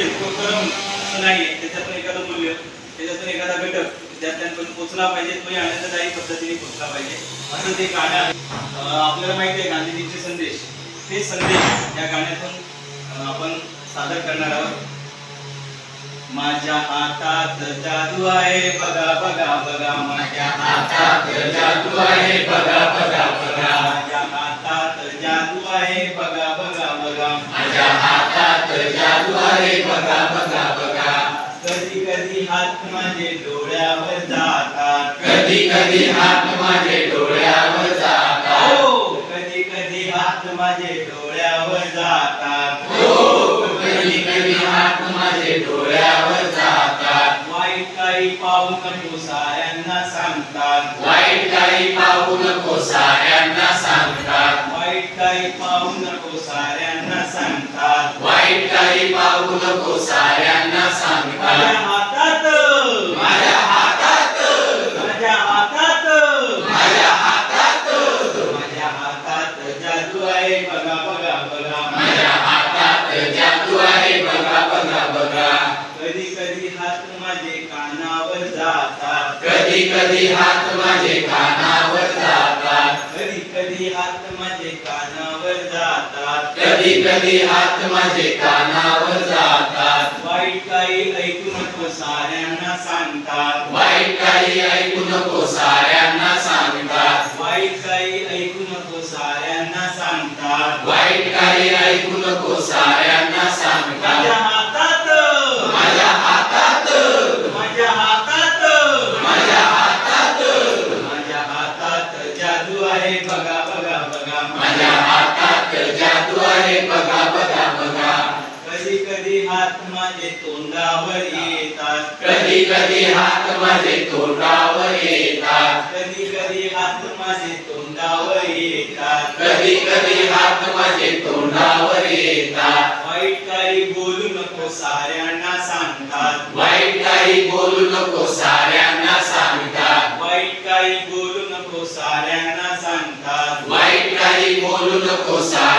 उपक्रम असं नाही, त्याच्यातून एखादं मूल्य, त्याच्यातून एखादा घटक विद्यार्थ्यांपर्यंत पोहोचला पाहिजे, तो आनंददायी पद्धतीने पोहोचला पाहिजे असं ते गाणं आहे. आपल्याला माहिती आहे गांधीजींचे संदेश, ते संदेश या गाण्यातून आपण सादर करणार आहोत. माझ्या हातात जादू आहे बघा बघा बघा, माझ्या हातात जादू आहे बघा बघा बघा, माझ्या हातात जादू आहे बघा बघा बघा, माझ्या हातात जादू आहे बघा बघा बघा. कधी कधी हात माझे डोळ्यावर जातात, कधी कधी हात माझे डोळ्यावर जातात, हो कधी कधी हात माझे डोळ्यावर जातात, हो कधी कधी हात माझे डोळ्यावर जातात. वाईट काही पाहू नको साऱ्यांना सांगतात, वाईट काही पाहू नको साऱ्यांना सांगतात, वाईट काही पाहू नको साऱ्यांना सांगतात, वाईट काही पाहू नको साऱ्यांना सांगतात. माझ्या हातात, माझ्या हातात, माझ्या हातात, माझ्या हातात, माझ्या हातात जादू आहे बघा बघा बघा, माझ्या हातात जादू आहे बघा बघा बघा. कधी कधी हात माझे कानावर जातात, कधी कधी हात माझे कानावर जातात, कधी कधी हात माझे कानावर जातात, कधी कधी हात माझे कानावर जातात. वाईट काही ऐकू नको साऱ्यांना सांगतात, वाईट काही ऐकू नको साऱ्यांना सांगतात, वाईट काही ऐकू नको साऱ्यांना सांगतात, वाईट काही ऐकू नको साऱ्यांना सांगतात. माझ्या हातात, माझ्या हातात, माझ्या हातात, माझ्या हातात, माझ्या हातात जादू आहे बघा बघा बघा, माझ्या हातात जादू आहे बघा बघा बघा. कधी कधी हात माझे तोंडावर येतात, कधी कधी हात माझे तोंडावर येतात, कधी कधी हात माझे तोंडावर येतात, कधी कधी हात माझे तोंडावर येतात. वाईट काही बोलू नको साऱ्यांना सांगतात, वाईट काही बोलू नको साऱ्यांना सांगतात, वाईट काही बोलू नको साऱ्यांना सांगतात, वाईट काही बोलू नको साऱ्यांना